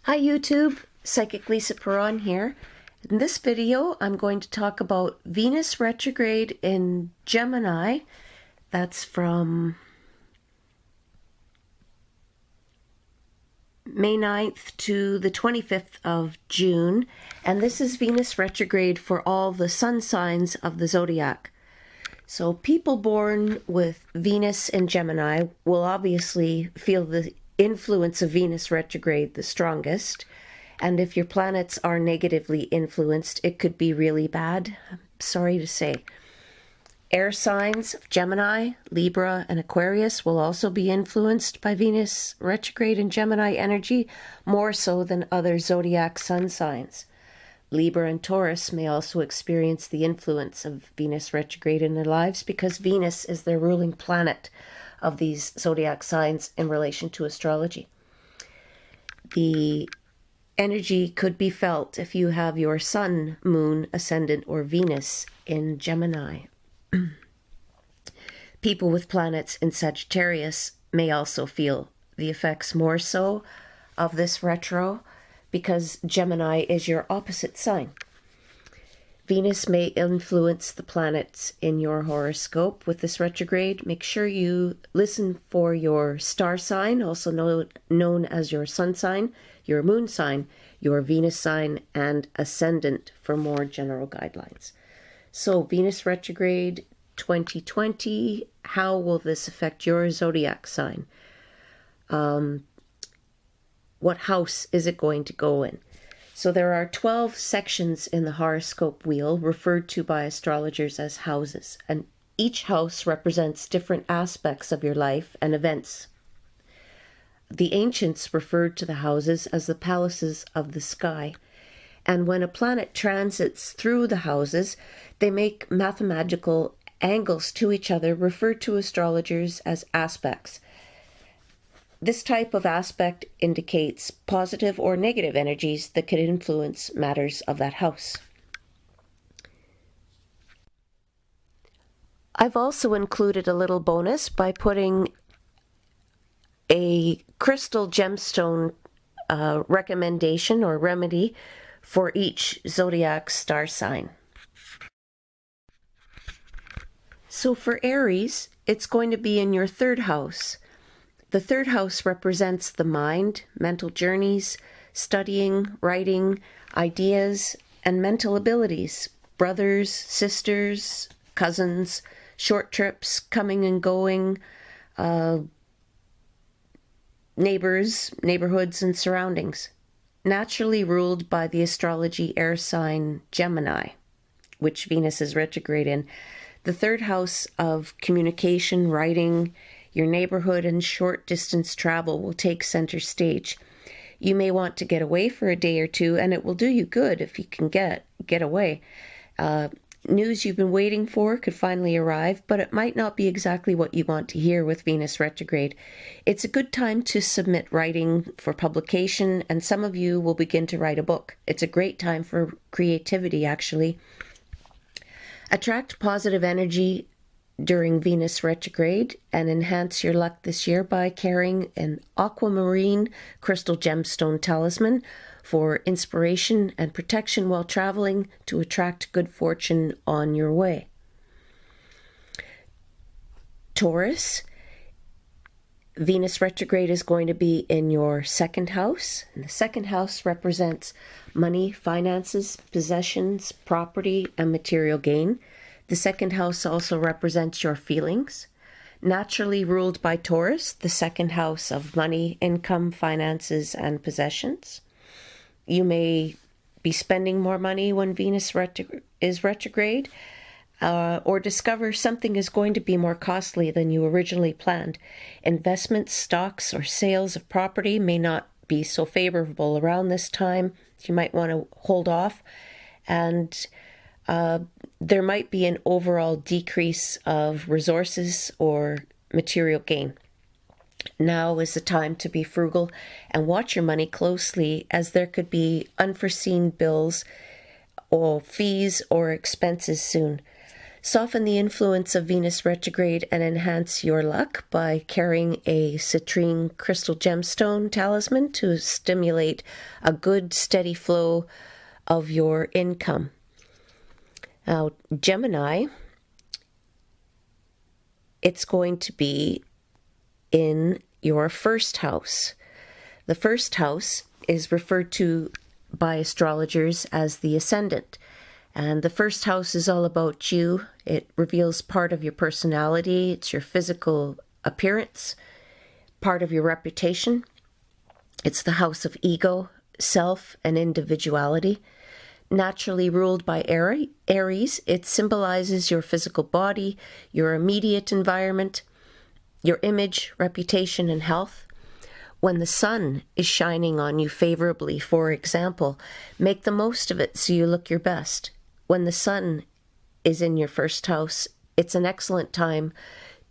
Hi YouTube, Psychic Lisa Paron here. In this video I'm going to talk about Venus retrograde in Gemini. That's from May 9th to the 25th of June. And this is Venus retrograde for all the sun signs of the zodiac. So people born with Venus in Gemini will obviously feel the influence of Venus retrograde the strongest, and if your planets are negatively influenced, it could be really bad. I'm sorry to say. Air signs of Gemini, Libra, and Aquarius will also be influenced by Venus retrograde in Gemini energy, more so than other zodiac sun signs. Libra and Taurus may also experience the influence of Venus retrograde in their lives because Venus is their ruling planet of these zodiac signs in relation to astrology. The energy could be felt if you have your Sun, Moon, Ascendant, or Venus in Gemini. People with planets in Sagittarius may also feel the effects more so of this retro because Gemini is your opposite sign. Venus may influence the planets in your horoscope with this retrograde. Make sure you listen for your star sign, also known as your sun sign, your moon sign, your Venus sign, and ascendant for more general guidelines. So Venus retrograde 2020, how will this affect your zodiac sign? What house is it going to go in? So there are 12 sections in the horoscope wheel referred to by astrologers as houses, and each house represents different aspects of your life and events. The ancients referred to the houses as the palaces of the sky, and when a planet transits through the houses, they make mathematical angles to each other, referred to astrologers as aspects. This type of aspect indicates positive or negative energies that could influence matters of that house. I've also included a little bonus by putting a crystal gemstone recommendation or remedy for each zodiac star sign. So for Aries, it's going to be in your third house. The third house represents the mind, mental journeys, studying, writing, ideas, and mental abilities. Brothers, sisters, cousins, short trips, coming and going, neighbors, neighborhoods, and surroundings. Naturally ruled by the astrology air sign Gemini, which Venus is retrograde in. The third house of communication, writing, your neighborhood, and short distance travel will take center stage. You may want to get away for a day or two, and it will do you good if you can get away. News you've been waiting for could finally arrive, but it might not be exactly what you want to hear with Venus retrograde. It's a good time to submit writing for publication, and some of you will begin to write a book. It's a great time for creativity, actually. Attract positive energy during Venus retrograde and enhance your luck this year by carrying an aquamarine crystal gemstone talisman for inspiration and protection while traveling to attract good fortune on your way. Taurus, Venus retrograde is going to be in your second house, and the second house represents money, finances, possessions, property, and material gain. The second house also represents your feelings. Naturally ruled by Taurus, the second house of money, income, finances, and possessions. You may be spending more money when Venus is retrograde, or discover something is going to be more costly than you originally planned. Investments, stocks, or sales of property may not be so favorable around this time. You might want to hold off, and there might be an overall decrease of resources or material gain. Now is the time to be frugal and watch your money closely, as there could be unforeseen bills or fees or expenses soon. Soften the influence of Venus retrograde and enhance your luck by carrying a citrine crystal gemstone talisman to stimulate a good, steady flow of your income. Now, Gemini, it's going to be in your first house. The first house is referred to by astrologers as the ascendant. And the first house is all about you. It reveals part of your personality. It's your physical appearance, part of your reputation. It's the house of ego, self, and individuality. Naturally ruled by Aries, it symbolizes your physical body, your immediate environment, your image, reputation, and health. When the sun is shining on you favorably, for example, make the most of it so you look your best. When the sun is in your first house, it's an excellent time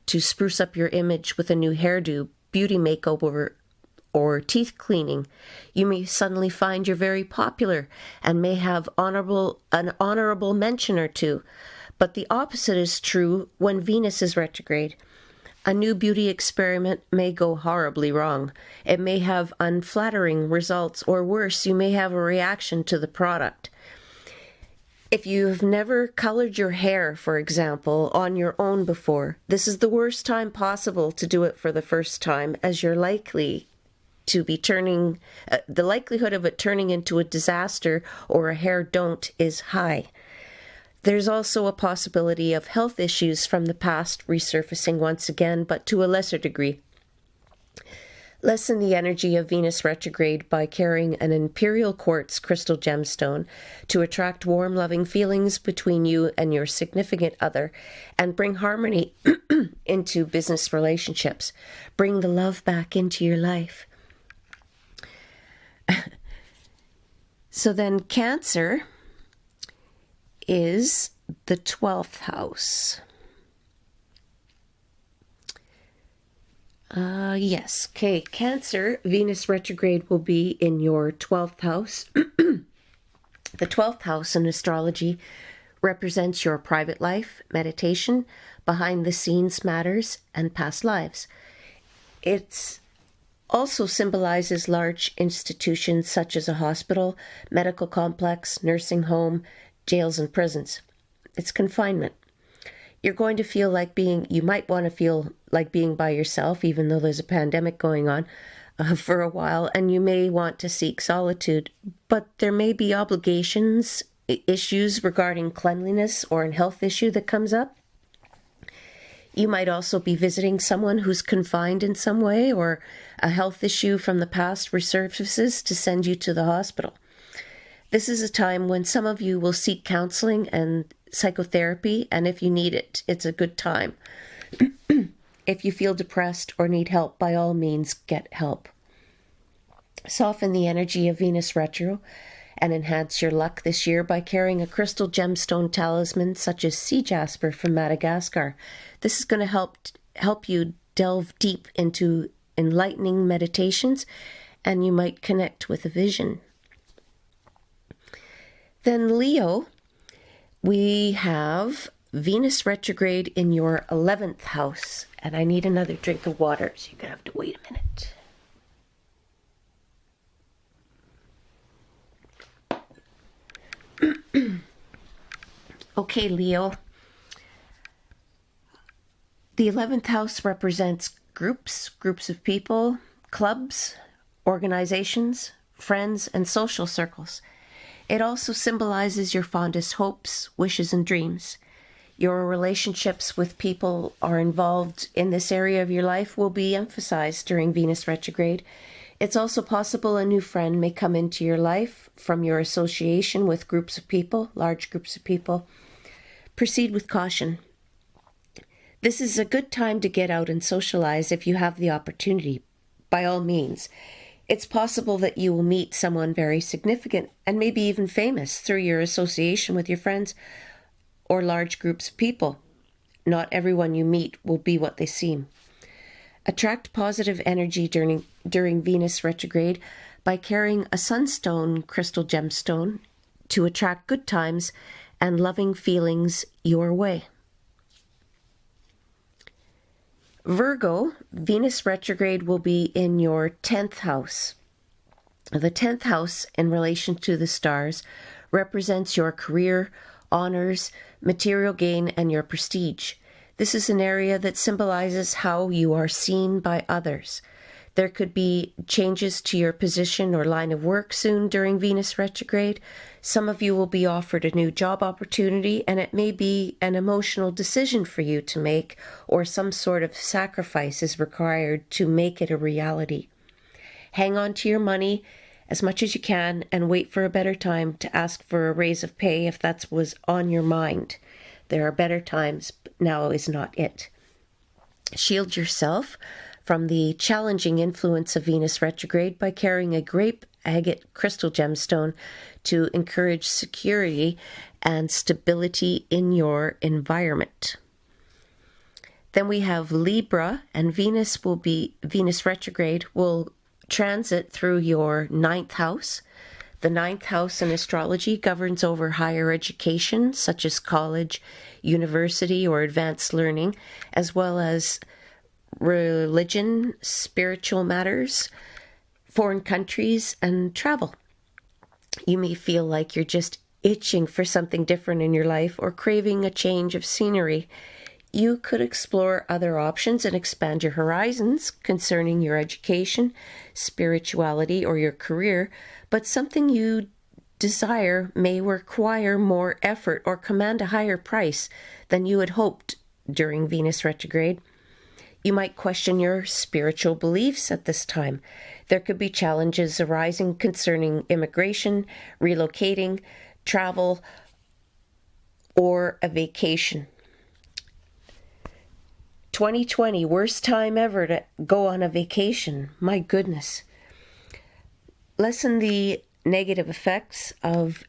to spruce up your image with a new hairdo, beauty makeover, or teeth cleaning. You may suddenly find you're very popular and may have an honorable mention or two. But the opposite is true when Venus is retrograde. A new beauty experiment may go horribly wrong. It may have unflattering results, or worse, you may have a reaction to the product. If you've never colored your hair, for example, on your own before, this is the worst time possible to do it for the first time, as you're likely to be the likelihood of it turning into a disaster or a hair don't is high. There's also a possibility of health issues from the past resurfacing once again, but to a lesser degree. Lessen the energy of Venus retrograde by carrying an imperial quartz crystal gemstone to attract warm, loving feelings between you and your significant other and bring harmony into business relationships. Bring the love back into your life. So then Cancer is the 12th house. Yes. Okay. Cancer, Venus retrograde will be in your 12th house. The 12th house in astrology represents your private life, meditation, behind the scenes matters, and past lives. It also symbolizes large institutions such as a hospital, medical complex, nursing home, jails, and prisons. It's confinement. You might want to feel like being by yourself, even though there's a pandemic going on for a while, and you may want to seek solitude, but there may be obligations, issues regarding cleanliness or a health issue that comes up. You might also be visiting someone who's confined in some way, or a health issue from the past resurfaces to send you to the hospital. This is a time when some of you will seek counseling and psychotherapy, and if you need it, it's a good time. If you feel depressed or need help, by all means, get help. Soften the energy of Venus retro and enhance your luck this year by carrying a crystal gemstone talisman such as sea jasper from Madagascar. This is going to help you delve deep into enlightening meditations, and you might connect with a vision. Then Leo, we have Venus retrograde in your 11th house. And I need another drink of water, so you're going to have to wait a minute. Okay, Leo. The 11th house represents groups of people, clubs, organizations, friends, and social circles. It also symbolizes your fondest hopes, wishes, and dreams. Your relationships with people are involved in this area of your life will be emphasized during Venus retrograde. It's also possible a new friend may come into your life from your association with groups of people, large groups of people. Proceed with caution. This is a good time to get out and socialize if you have the opportunity, by all means. It's possible that you will meet someone very significant and maybe even famous through your association with your friends or large groups of people. Not everyone you meet will be what they seem. Attract positive energy during Venus retrograde by carrying a sunstone crystal gemstone to attract good times and loving feelings your way. Virgo, Venus retrograde will be in your 10th house. The 10th house, in relation to the stars, represents your career, honors, material gain, and your prestige. This is an area that symbolizes how you are seen by others. There could be changes to your position or line of work soon during Venus retrograde. Some of you will be offered a new job opportunity, and it may be an emotional decision for you to make, or some sort of sacrifice is required to make it a reality. Hang on to your money as much as you can and wait for a better time to ask for a raise of pay if that was on your mind. There are better times, but now is not it. Shield yourself from the challenging influence of Venus retrograde by carrying a grape agate crystal gemstone to encourage security and stability in your environment. Then we have Libra, and Venus retrograde will transit through your 9th house. The 9th house in astrology governs over higher education, such as college, university, or advanced learning, as well as religion, spiritual matters, foreign countries, and travel. You may feel like you're just itching for something different in your life or craving a change of scenery. You could explore other options and expand your horizons concerning your education, spirituality, or your career, but something you desire may require more effort or command a higher price than you had hoped during Venus retrograde. You might question your spiritual beliefs at this time. There could be challenges arising concerning immigration, relocating, travel, or a vacation. 2020, worst time ever to go on a vacation. My goodness. Lessen the negative effects of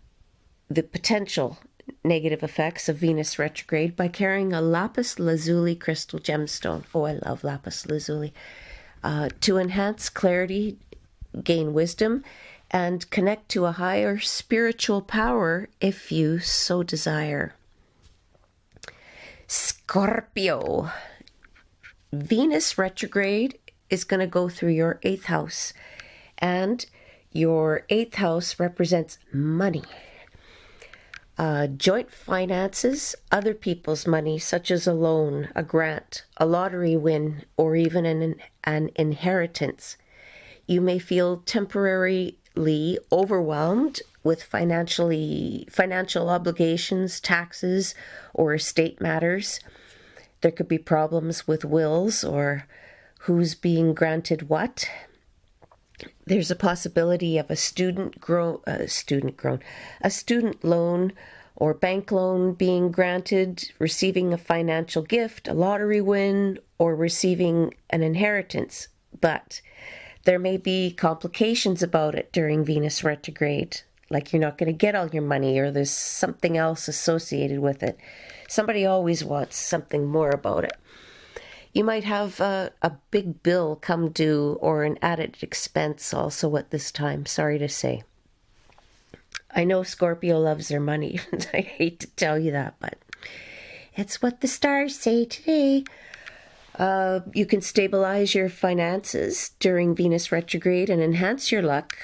the potential negative effects of Venus retrograde by carrying a lapis lazuli crystal gemstone. Oh, I love lapis lazuli. To enhance clarity, gain wisdom, and connect to a higher spiritual power if you so desire. Scorpio. Venus retrograde is going to go through your 8th house, and your 8th house represents money, joint finances, other people's money, such as a loan, a grant, a lottery win, or even an inheritance. You may feel temporarily overwhelmed with financial obligations, taxes, or estate matters. There could be problems with wills or who's being granted what. There's a possibility of a student loan or bank loan being granted, receiving a financial gift, a lottery win, or receiving an inheritance. But there may be complications about it during Venus retrograde, like you're not going to get all your money or there's something else associated with it. Somebody always wants something more about it. You might have a big bill come due or an added expense also at this time, sorry to say. I know Scorpio loves their money. I hate to tell you that, but it's what the stars say today. You can stabilize your finances during Venus retrograde and enhance your luck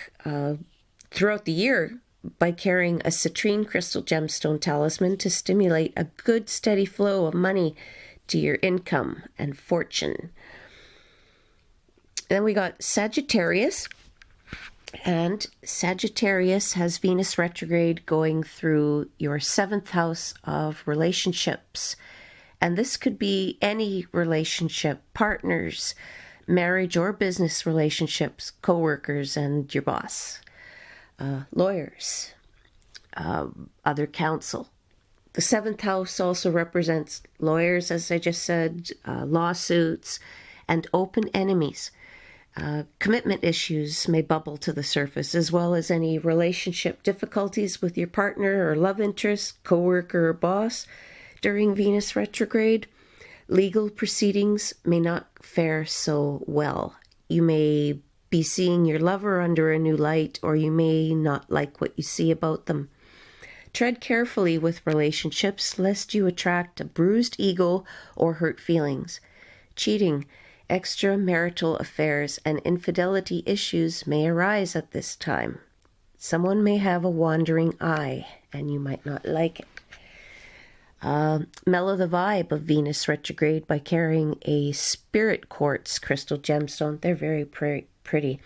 throughout the year by carrying a citrine crystal gemstone talisman to stimulate a good steady flow of money to your income and fortune. Then we got Sagittarius, and Sagittarius has Venus retrograde going through your 7th house of relationships. And this could be any relationship, partners, marriage or business relationships, co-workers and your boss, lawyers, other counsel. The 7th house also represents lawyers, as I just said, lawsuits, and open enemies. Commitment issues may bubble to the surface, as well as any relationship difficulties with your partner or love interest, co-worker or boss during Venus retrograde. Legal proceedings may not fare so well. You may be seeing your lover under a new light, or you may not like what you see about them. Tread carefully with relationships, lest you attract a bruised ego or hurt feelings. cheating, extramarital affairs, and infidelity issues may arise at this time. Someone may have a wandering eye, and you might not like it. Mellow the vibe of Venus retrograde by carrying a spirit quartz crystal gemstone. They're very pretty.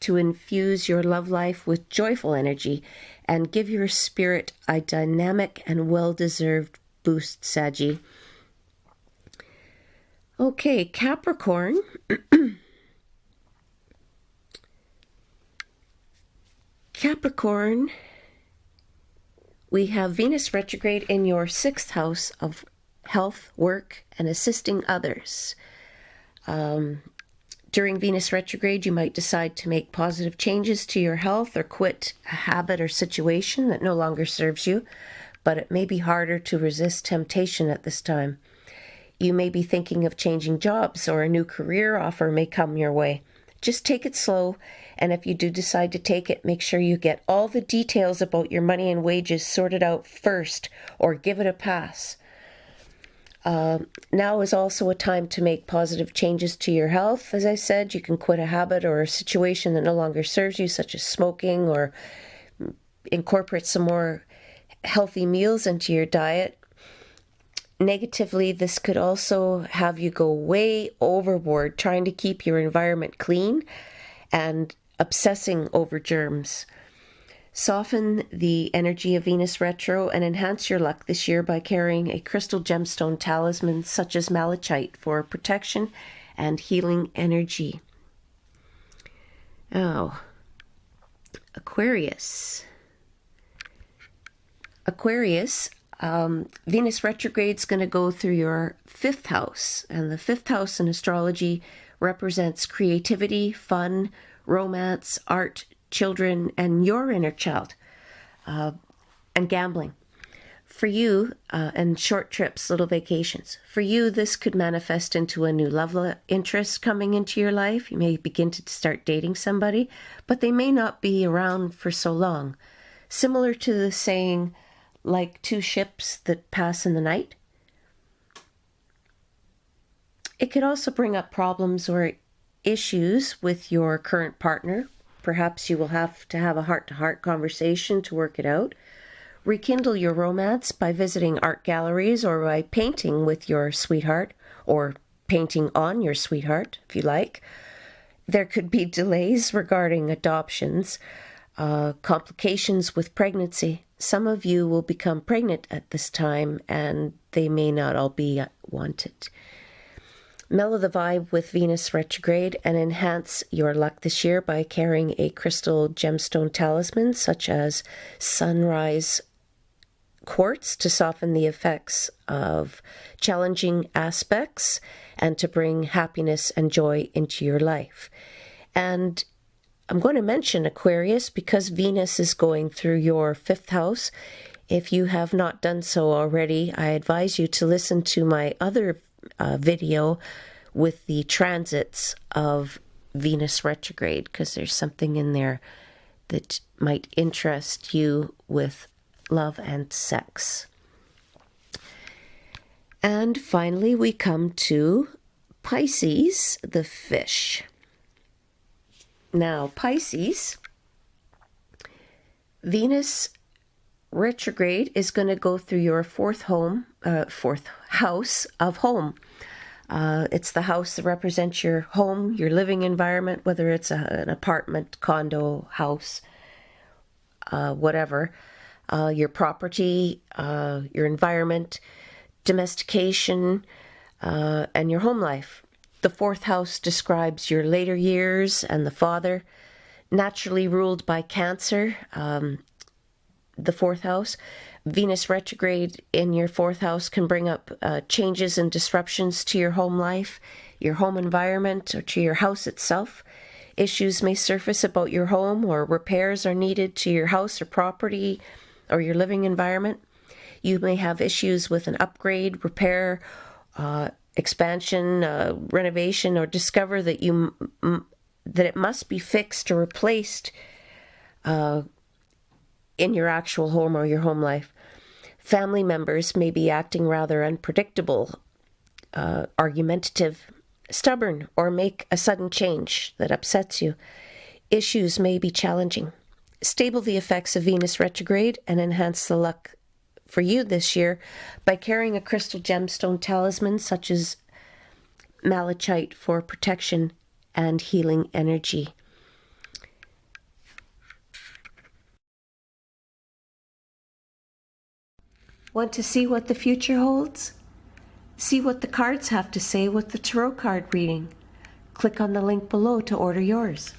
To infuse your love life with joyful energy and give your spirit a dynamic and well-deserved boost, Saggy. Okay, Capricorn. Capricorn, we have Venus retrograde in your 6th house of health, work, and assisting others. During Venus retrograde, you might decide to make positive changes to your health or quit a habit or situation that no longer serves you, but it may be harder to resist temptation at this time. You may be thinking of changing jobs, or a new career offer may come your way. Just take it slow, and if you do decide to take it, make sure you get all the details about your money and wages sorted out first, or give it a pass. Now is also a time to make positive changes to your health. As I said, you can quit a habit or a situation that no longer serves you, such as smoking, or incorporate some more healthy meals into your diet. Negatively, this could also have you go way overboard trying to keep your environment clean and obsessing over germs. Soften the energy of Venus retro and enhance your luck this year by carrying a crystal gemstone talisman such as malachite for protection and healing energy. Oh, Aquarius. Aquarius, Venus retrograde is going to go through your 5th house, and the 5th house in astrology represents creativity, fun, romance, art, children, and your inner child, and gambling. For you, and short trips, little vacations. For you, this could manifest into a new love interest coming into your life. You may begin to start dating somebody, but they may not be around for so long. Similar to the saying, like two ships that pass in the night. It could also bring up problems or issues with your current partner. Perhaps you will have to have a heart-to-heart conversation to work it out. Rekindle your romance by visiting art galleries or by painting with your sweetheart, or painting on your sweetheart, if you like. There could be delays regarding adoptions, complications with pregnancy. Some of you will become pregnant at this time, and they may not all be wanted. Mellow the vibe with Venus retrograde and enhance your luck this year by carrying a crystal gemstone talisman such as sunrise quartz to soften the effects of challenging aspects and to bring happiness and joy into your life. And I'm going to mention Aquarius because Venus is going through your 5th house. If you have not done so already, I advise you to listen to my other video with the transits of Venus retrograde, because there's something in there that might interest you with love and sex. And finally, we come to Pisces, the fish. Now, Pisces, Venus retrograde is going to go through your 4th house of home. It's the house that represents your home, your living environment, whether it's an apartment, condo, house, whatever, your property, your environment, domestication, and your home life. The 4th house describes your later years and the father, naturally ruled by Cancer, the 4th house. Venus retrograde in your 4th house can bring up changes and disruptions to your home life, your home environment, or to your house itself. Issues may surface about your home, or repairs are needed to your house or property or your living environment. You may have issues with an upgrade, repair, expansion, renovation, or discover that that it must be fixed or replaced in your actual home or your home life. Family members may be acting rather unpredictable, argumentative, stubborn or make a sudden change that upsets you. Issues may be challenging. Stable the effects of Venus retrograde and enhance the luck for you this year by carrying a crystal gemstone talisman such as malachite for protection and healing energy. Want to see what the future holds? See what the cards have to say with the tarot card reading. Click on the link below to order yours.